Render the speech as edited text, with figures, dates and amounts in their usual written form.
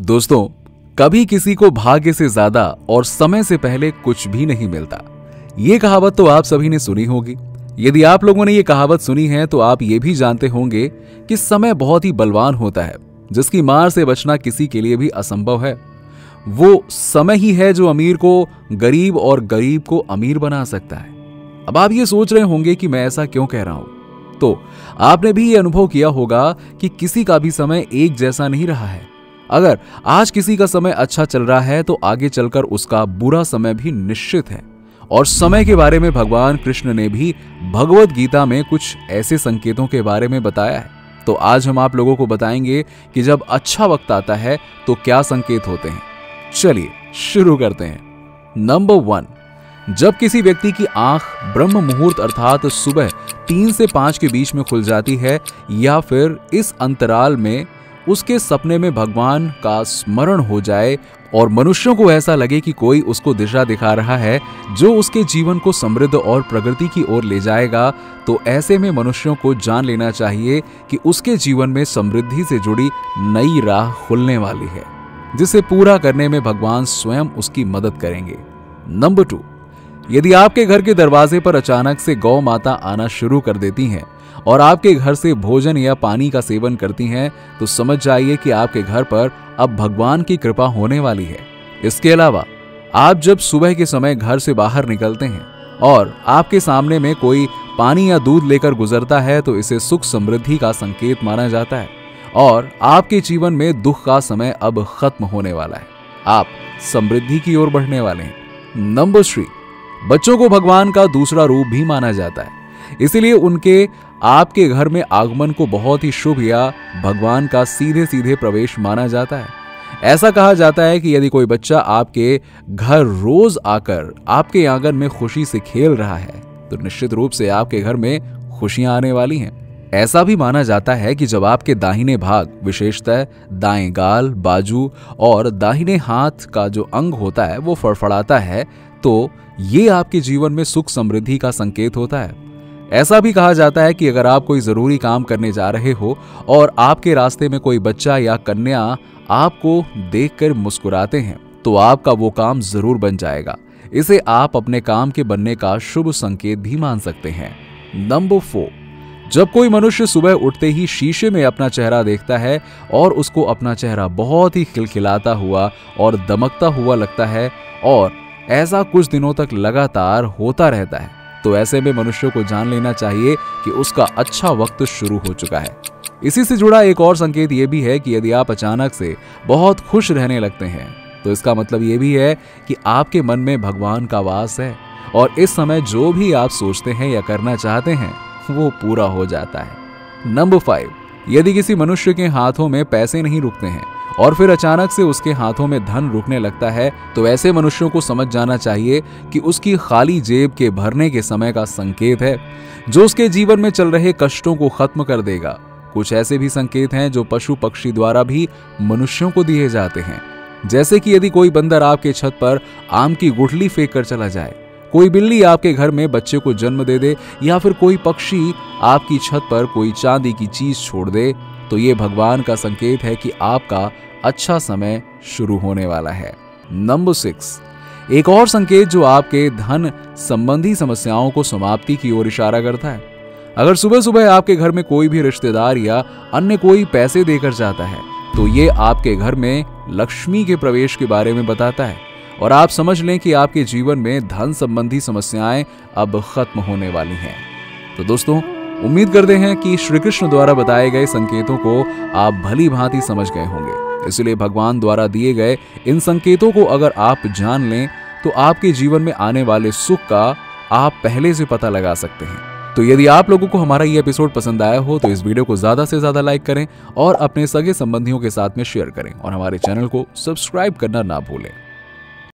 दोस्तों, कभी किसी को भाग्य से ज्यादा और समय से पहले कुछ भी नहीं मिलता। ये कहावत तो आप सभी ने सुनी होगी। यदि आप लोगों ने ये कहावत सुनी है तो आप ये भी जानते होंगे कि समय बहुत ही बलवान होता है, जिसकी मार से बचना किसी के लिए भी असंभव है। वो समय ही है जो अमीर को गरीब और गरीब को अमीर बना सकता है। अब आप ये सोच रहे होंगे कि मैं ऐसा क्यों कह रहा हूं, तो आपने भी ये अनुभव किया होगा कि किसी का भी समय एक जैसा नहीं रहा है। अगर आज किसी का समय अच्छा चल रहा है तो आगे चलकर उसका बुरा समय भी निश्चित है। और समय के बारे में भगवान कृष्ण ने भी भगवत गीता में कुछ ऐसे संकेतों के बारे में बताया है। तो आज हम आप लोगों को बताएंगे कि जब अच्छा वक्त आता है तो क्या संकेत होते हैं। चलिए शुरू करते हैं। नंबर 1, जब किसी व्यक्ति की आंख ब्रह्म मुहूर्त अर्थात सुबह 3 से 5 के बीच में खुल जाती है, या फिर इस अंतराल में उसके सपने में भगवान का स्मरण हो जाए और मनुष्यों को ऐसा लगे कि कोई उसको दिशा दिखा रहा है जो उसके जीवन को समृद्ध और प्रगति की ओर ले जाएगा, तो ऐसे में मनुष्यों को जान लेना चाहिए कि उसके जीवन में समृद्धि से जुड़ी नई राह खुलने वाली है, जिसे पूरा करने में भगवान स्वयं उसकी मदद करेंगे। नंबर 2, यदि आपके घर के दरवाजे पर अचानक से गौ माता आना शुरू कर देती हैं और आपके घर से भोजन या पानी का सेवन करती हैं, तो समझ जाइए कि आपके घर पर अब भगवान की कृपा होने वाली है। इसके अलावा आप जब सुबह के समय घर से बाहर निकलते हैं और आपके सामने में कोई पानी या दूध लेकर गुजरता है, तो इसे सुख समृद्धि का संकेत माना जाता है और आपके जीवन में दुख का समय अब खत्म होने वाला है। आप समृद्धि की ओर बढ़ने वाले हैं। नंबर 3, बच्चों को भगवान का दूसरा रूप भी माना जाता है, इसीलिए उनके आपके घर में आगमन को बहुत ही शुभ या भगवान का सीधे सीधे प्रवेश माना जाता है। ऐसा कहा जाता है कि यदि कोई बच्चा आपके घर रोज आकर आपके आंगन में खुशी से खेल रहा है, तो निश्चित रूप से आपके घर में खुशियां आने वाली हैं। ऐसा भी माना जाता है कि जब आपके दाहिने भाग, विशेषतः दाएं गाल, बाजू और दाहिने हाथ का जो अंग होता है वो फड़फड़ाता है, तो ये आपके जीवन में सुख समृद्धि का संकेत होता है। ऐसा भी कहा जाता है कि अगर आप कोई जरूरी काम करने जा रहे हो और आपके रास्ते में कोई बच्चा या कन्या आपको देखकर मुस्कुराते हैं, तो आपका वो काम जरूर बन जाएगा। इसे आप अपने काम के बनने का शुभ संकेत भी मान सकते हैं। नंबर 4, जब कोई मनुष्य सुबह उठते ही शीशे में अपना चेहरा देखता है और उसको अपना चेहरा बहुत ही खिलखिलाता हुआ और दमकता हुआ लगता है और ऐसा कुछ दिनों तक लगातार होता रहता है, तो ऐसे में मनुष्य को जान लेना चाहिए कि उसका अच्छा वक्त शुरू हो चुका है। इसी से जुड़ा एक और संकेत ये भी है कि यदि आप अचानक से बहुत खुश रहने लगते हैं, तो इसका मतलब ये भी है कि आपके मन में भगवान का वास है और इस समय जो भी आप सोचते हैं या करना चाहते हैं वो पूरा हो जाता है। नंबर 5, यदि किसी मनुष्य के हाथों में पैसे नहीं रुकते हैं और फिर अचानक से उसके हाथों में धन रुकने लगता है, तो ऐसे मनुष्यों को समझ जाना चाहिए कि उसकी खाली जेब के भरने के समय का संकेत है, जो उसके जीवन में चल रहे कष्टों को खत्म कर देगा। कुछ ऐसे भी संकेत हैं जो पशु पक्षी द्वारा भी मनुष्यों को दिए जाते हैं, जैसे कि यदि कोई बंदर आपके छत पर आम की गुठली फेंक कर चला जाए, कोई बिल्ली आपके घर में बच्चे को जन्म दे दे, या फिर कोई पक्षी आपकी छत पर कोई चांदी की चीज छोड़ दे, तो ये भगवान का संकेत है कि आपका अच्छा समय शुरू होने वाला है। नंबर 6, एक और संकेत जो आपके धन संबंधी समस्याओं को समाप्ति की ओर इशारा करता है। अगर सुबह सुबह आपके घर में कोई भी रिश्तेदार या अन्य कोई पैसे देकर जाता है, तो ये आपके घर में लक्ष्मी के प्रवेश के बारे में बताता है और आप समझ लें कि आपके जीवन में धन संबंधी समस्याएं अब खत्म होने वाली हैं। तो दोस्तों, उम्मीद करते हैं कि श्री कृष्ण द्वारा बताए गए संकेतों को आप भली भांति समझ गए होंगे। इसलिए भगवान द्वारा दिए गए इन संकेतों को अगर आप जान लें, तो आपके जीवन में आने वाले सुख का आप पहले से पता लगा सकते हैं। तो यदि आप लोगों को हमारा ये एपिसोड पसंद आया हो, तो इस वीडियो को ज्यादा से ज्यादा लाइक करें और अपने सगे संबंधियों के साथ में शेयर करें और हमारे चैनल को सब्सक्राइब करना ना भूलें।